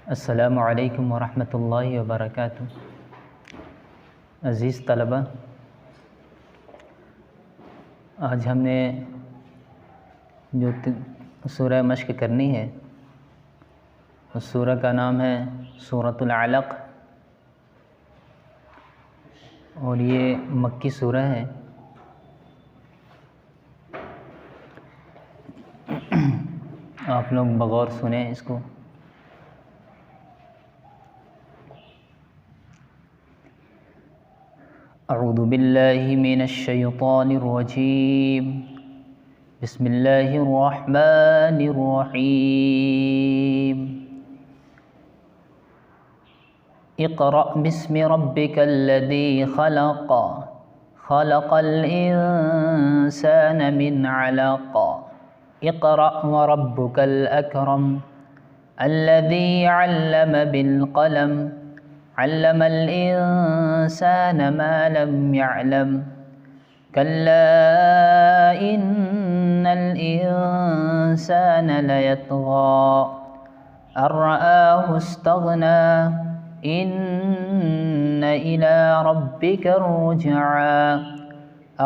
अस्सलामु अलैकुम वरहमतुल्लाहि वबरकातुहू। अज़ीज़ तलबा, आज हमने जो सूरह मश्क करनी है उस सूरह का नाम है सूरतुल अलक़ और ये मक्की सूरह है। आप लोग बगौर सुने इसको। अऊज़ु बिल्लाहि मिनश शैतानिर रजीम। बिस्मिल्लाहिर रहमानिर रहीम। इक़रा बिस्मि रब्बिकल्लज़ी खलक़ खलक़ल इंसाना मिन अलक़। इक़रा व रब्बुकल अकरम अल्लज़ी अल्लम बिल क़लम अल्लमल इंसाना मा लम यअलम। कल्ला इन्नल इंसाना लयतग़ा अर्रआहु इस्तग़ना इन्न इला रब्बिका रुजआ।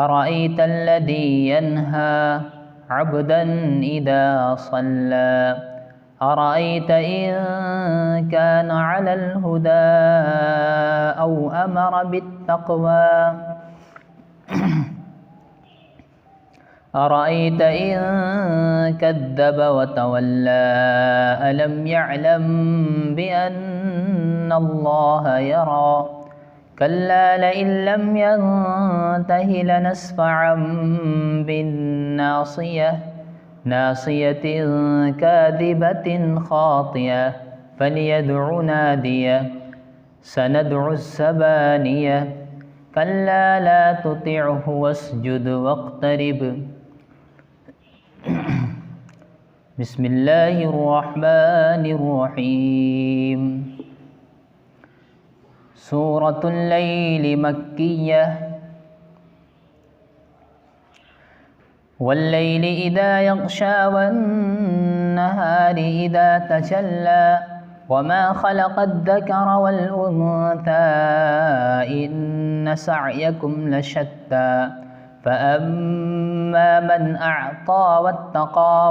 अरअयतल्लज़ी यन्हा अब्दन इज़ा सल्ला। अरअयत इन कान अलल हुदा औ अमर बित्तक़वा। अरअयत इन कज़्ज़ब वतवल्ला। अलम यअलम बिअन्नल्लाह यरा। कल्ला लइन लम यंतहि लनस्फ़अन बिन्नासियह नासियतिन काज़िबतिन ख़ातियह फ़लियदउ नादियह सनदउस ज़बानियह। कल्ला ला तुतिअहु वस्जुद वक़्तरिब। बिस्मिल्लाहिर रहमानिर रहीम। सूरतुल लैल मक्किय्यह। वल्लैलि इज़ा यग़शा वन्नहारि इज़ा तजल्ला। वमा ख़लक़द्दकर वल उन्सा इन्न सअयकुम लशत्ता। फ़अम्मा मन अअता वत्तक़ा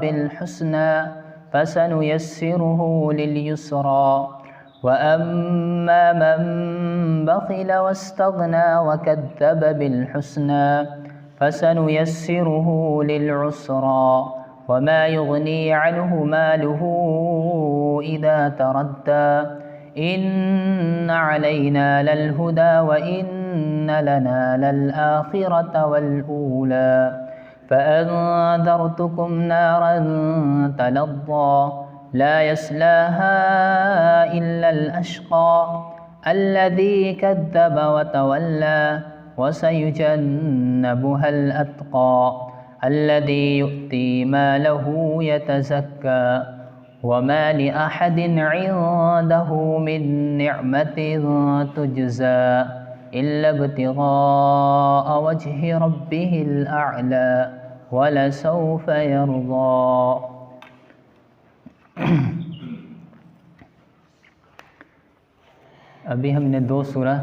बिलहुस्ना फ़सनुयस्सिरुहु लिलयुस्रा। वअम्मा मन बख़िल वस्तग़ना वकज़्ज़ब बिलहुस्ना फ़सनुयस्सिरुहु लिलउस्रा। वमा युग़नी अन्हु मालुहु इज़ा तरद्दा। इन्न अलैना ललहुदा व इन्न लना ललआखिरत वलऊला। फ़अन्ज़रतुकुम नारन तलज़्ज़ा ला यस्लाहा इल्लल अश्क़ा अल्लज़ी कज़्ज़ब वतवल्ला। वसयुजन्नबुहल अत्क़ा अल्लज़ी यु'ती मालहु यतज़क्का। वमा लिअहदिन इन्दहु मिन निअमतिन तुजज़ा इल्ला इब्तिग़ाअ वज्हि रब्बिहिल अअला वलसौफ़ यर्ज़ा। अभी हमने दो सूरह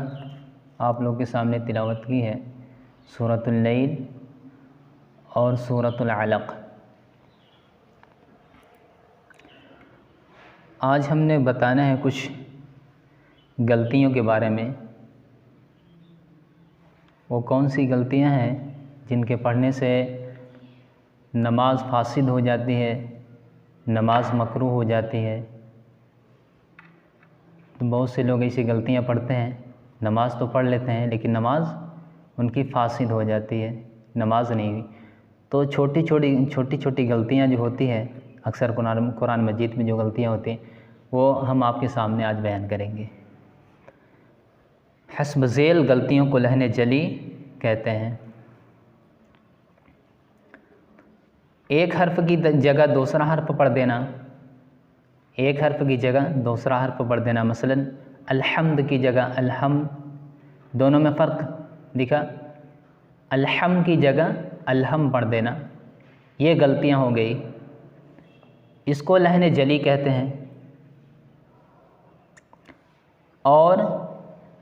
आप लोग के सामने तिलावत की है, सूरतुल लैल और सूरतुल अलक़। आज हमने बताना है कुछ गलतियों के बारे में। वो कौन सी गलतियां हैं जिनके पढ़ने से नमाज फासिद हो जाती है, नमाज मकरूह हो जाती है। तो बहुत से लोग ऐसी गलतियां पढ़ते हैं, नमाज तो पढ़ लेते हैं लेकिन नमाज उनकी फासिद हो जाती है, नमाज नहीं हुई। तो छोटी छोटी गलतियां जो होती है, अक्सर कुरान मजीद में जो गलतियां होती हैं वो हम आपके सामने आज बयान करेंगे। हस्ब ज़ेल गलतियों को लहने जली कहते हैं। एक हर्फ की जगह दूसरा हर्फ पढ़ देना, एक हर्फ की जगह दूसरा हर्फ पढ़ देना। मसलन अलहम्द की जगह अलहम, दोनों में फ़र्क दिखा। अलहम की जगह अलहम पढ़ देना, ये गलतियां हो गई। इसको लहने जली कहते हैं। और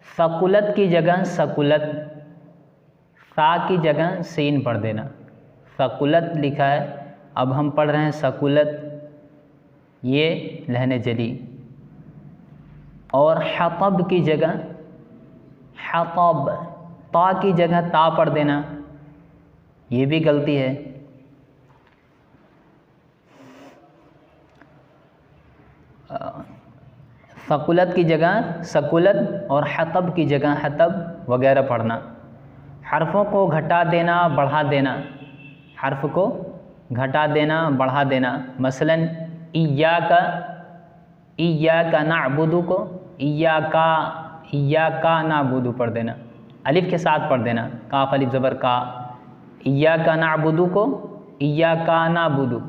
सकुलत की जगह सकुलत, सा की जगह सीन पढ़ देना। सकुलत लिखा है, अब हम पढ़ रहे हैं सकुलत, ये लहने जली। और हतब की जगह हतब, ता की जगह ता पढ़ देना, ये भी गलती है। सकुलत की जगह सकुलत और हतब की जगह हतब वगैरह पढ़ना। हर्फ़ों को घटा देना बढ़ा देना, हर्फ़ को घटा देना बढ़ा देना। मसलन इय्याका नअबुदु को इय्याका नअबुदु पढ़ देना, अलिफ के साथ पढ़ देना, काफ अलिफ ज़बर का। इय्याका नअबुदु को इय्याका नअबुदु,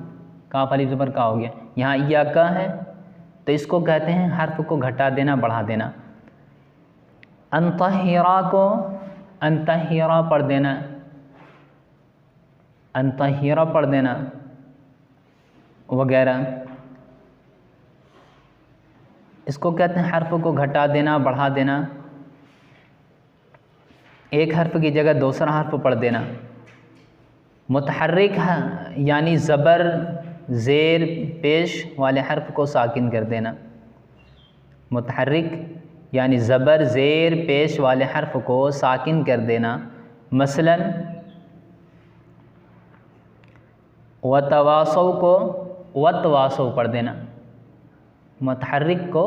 काफ अलिफ ज़बर का हो गया। यहाँ इय्याका है तो इसको कहते हैं हर्फ को घटा देना बढ़ा देना। अंतहिरा को अंतहिरा पढ़ देना, अंतहिरा पढ़ देना वगैरह, इसको कहते हैं हर्फ को घटा देना बढ़ा देना। एक हर्फ की जगह दूसरा हर्फ पढ़ देना। मुतहर्रिक यानी ज़बर ज़ेर पेश वाले हर्फ को साकिन कर देना। मुतहर्रिक यानी ज़बर ज़ेर पेश वाले हर्फ को साकिन कर देना। मसलन वतवासौ को वतवासौ पढ़ देना, मुतहर्रिक को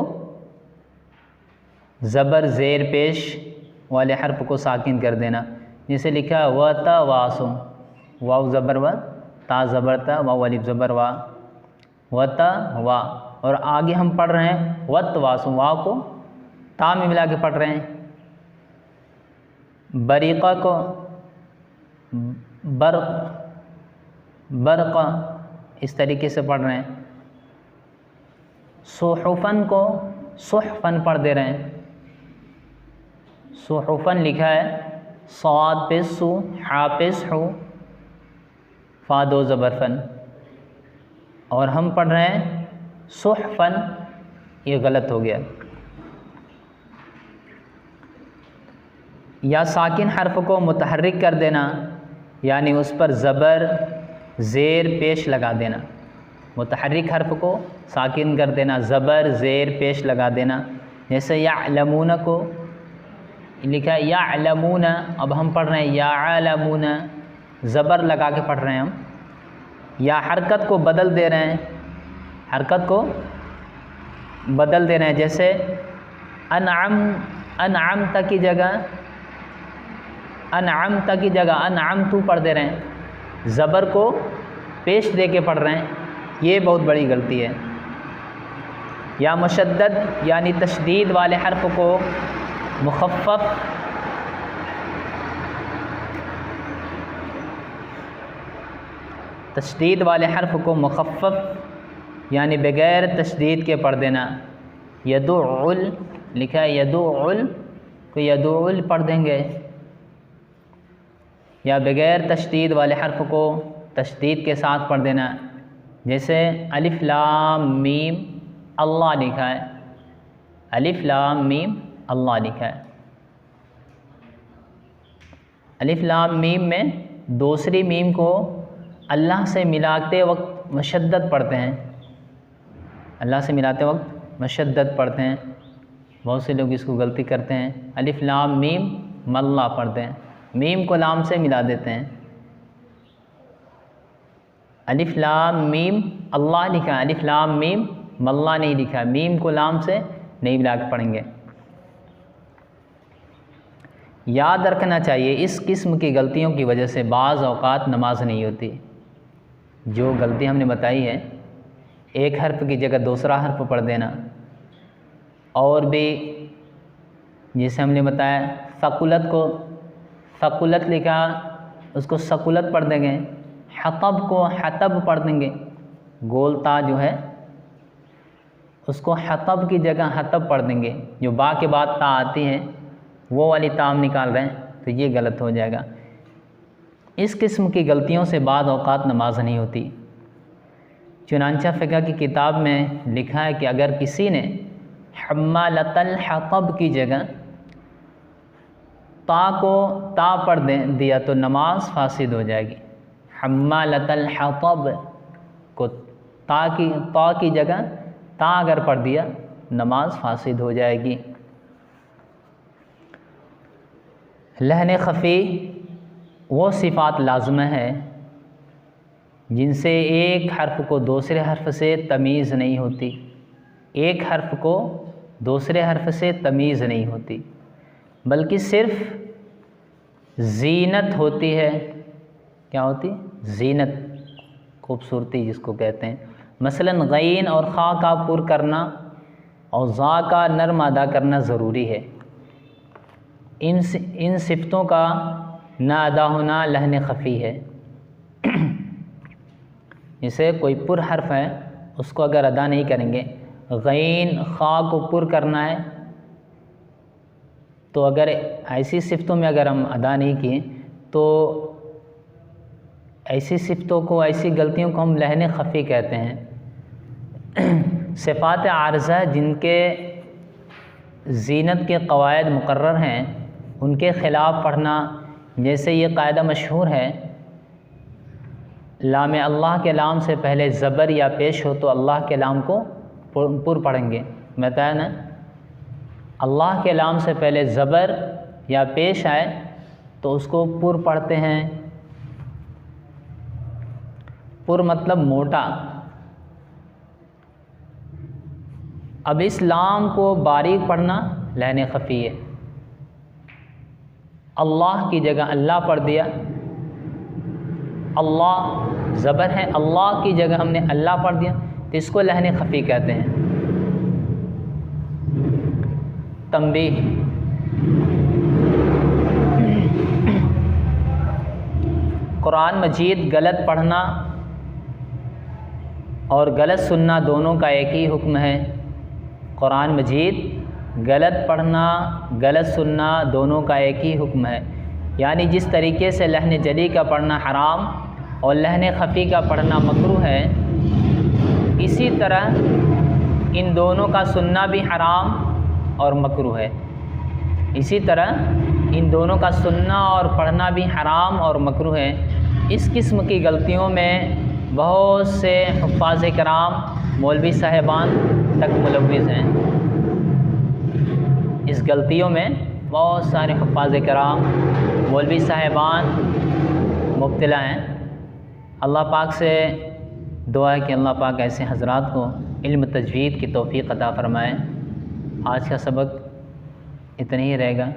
ज़बर ज़ेर पेश वाले हर्फ को साकिन कर देना। जैसे लिखा वतवासौ, वाव ज़बर व, ता ज़बर ता, वाव अलिफ ज़बर वा, वता वा। और आगे हम पढ़ रहे हैं वतवासौ, वाव को ता में मिला के पढ़ रहे हैं। बरीक़ा को बरक़ा इस तरीके से पढ़ रहे हैं। सुहुफ़न को सुहफ़न पढ़ दे रहे हैं। सुहुफ़न लिखा है, साद पे सु, हा पे सु, फा दो ज़बर फन, और हम पढ़ रहे हैं सुहफ़न, ये गलत हो गया। या साकिन हर्फ को मुतहर्रिक कर देना, यानी उस पर ज़बर ज़ेर पेश लगा देना। मुतहर्रिक हर्फ को साकिन कर देना, ज़बर ज़ेर पेश लगा देना। जैसे यअलमून को लिखा है यअलमून, अब हम पढ़ रहे हैं यअलमून, ज़बर लगा के पढ़ रहे हैं हम। या हरकत को बदल दे रहे हैं, हरकत को बदल दे रहे हैं। जैसे अनअमत की जगह अनअमत की जगह अनअमतु पढ़ दे रहे हैं, ज़बर को पेश दे के पढ़ रहे हैं, ये बहुत बड़ी गलती है। या मुशद्दद यानी तशदीद वाले हर्फ को मुखफ़्फ़फ़, तशदीद वाले हर्फ को मुखफ़्फ़फ़ यानी बग़ैर तशदीद के पढ़ देना। यदुउल लिखा है, यदुउल को यदुउल पढ़ देंगे। या बग़ैर तशदीद वाले हर्फ को तशदीद के साथ पढ़ देना। जैसे अलिफ लाम मीम अल्लाह लिखा है, अलिफ लाम मीम अल्लाह लिखा है। अलिफ लाम मीम में दूसरी मीम को अल्लाह से मिलाते वक्त मुशद्दद पढ़ते हैं, अल्लाह से मिलाते वक्त मुशद्दद पढ़ते हैं। बहुत से लोग इसको गलती करते हैं, अलिफ लाम मीम मल्ला पढ़ते हैं, मीम को लाम से मिला देते हैं। अलिफ लाम मीम अल्लाह लिखा है, अलिफ लाम मीम मल्ला नहीं लिखा, मीम को लाम से नहीं मिला के पढ़ेंगे। याद रखना चाहिए, इस किस्म की गलतियों की वजह से बाज़ औक़ात नमाज नहीं होती। जो गलती हमने बताई है, एक हर्फ की जगह दूसरा हर्फ पढ़ देना, और भी जैसे हमने बताया सकुलत को सकुलत लिखा, उसको सकुलत पढ़ देंगे। हतब को हतब पढ़ देंगे, गोलता जो है उसको हतब की जगह हतब पढ़ देंगे। जो बा के बाद ता आती है वो वाली ताम निकाल रहे हैं, तो ये गलत हो जाएगा। इस किस्म की गलतियों से बाद औक़ात नमाज नहीं होती। चुनांचा फ़िक़्ह की किताब में लिखा है कि अगर किसी ने हम्मालतल हतब की जगह ता को ता पढ़ दिया तो नमाज फासिद हो जाएगी। हम्मालतल हतब को ता की जगह ता अगर पढ़ दिया नमाज फासिद हो जाएगी। लहन खफ़ी वो सिफ़ात लाज़िमा है जिनसे एक हर्फ को दूसरे हर्फ से तमीज़ नहीं होती, एक हर्फ को दूसरे हर्फ से तमीज़ नहीं होती, बल्कि सिर्फ़ ज़ीनत होती है। क्या होती? ज़ीनत, खूबसूरती जिसको कहते हैं। मसलन गैन और खा का पुर करना और ज़ा का नर्म अदा करना ज़रूरी है। इन सिफ़तों का ना अदा होना लहन खफ़ी है। जैसे कोई पुर हर्फ है उसको अगर अदा नहीं करेंगे, गैन खा को पुर करना है, तो अगर ऐसी सिफ़तों में अगर हम अदा नहीं किए तो ऐसी सिफ़तों को, ऐसी गलतियों को हम लहन खफ़ी कहते हैं। सिफ़ात आर्ज़ा जिनके ज़ीनत के क़वायद मुक़र्रर हैं उनके ख़िलाफ़ पढ़ना, जैसे ये कायदा मशहूर है, लाम अल्लाह के लाम से पहले ज़बर या पेश हो तो अल्लाह के लाम को पुर पढ़ेंगे। बताया ना, अल्लाह के लाम से पहले ज़बर या पेश आए तो उसको पुर पढ़ते हैं। पुर मतलब मोटा। अब इस लाम को बारीक पढ़ना लहन खफ़ी है। अल्लाह की जगह अल्लाह पढ़ दिया, अल्लाह ज़बर है, अल्लाह की जगह हमने अल्लाह पढ़ दिया तो इसको लहन खफ़ी कहते हैं। तंबीह, कुरान मजीद गलत पढ़ना और गलत सुनना दोनों का एक ही हुक्म है। कुरान मजीद गलत पढ़ना, गलत सुनना दोनों का एक ही हुक्म है। यानी जिस तरीके से लहन जली का पढ़ना हराम और लहन खफ़ी का पढ़ना मकरूह है, इसी तरह इन दोनों का सुनना भी हराम और मकरूह है। इसी तरह इन दोनों का सुनना और पढ़ना भी हराम और मकरूह है। इस किस्म की गलतियों में बहुत से हुफ़्फ़ाज़ कराम, मौलवी साहिबान तक मुलव्विज़ हैं। इस गलतियों में बहुत सारे हुफ़्फ़ाज़ कराम, मौलवी साहिबान मुब्तला हैं। अल्लाह पाक से दुआ है कि अल्लाह पाक ऐसे हज़रात को इल्म तजवीद की तौफ़ीक़ अता फ़रमाए। आज का सबक इतना ही रहेगा,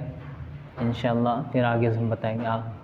इंशाअल्लाह फिर आगे हम बताएंगे। आप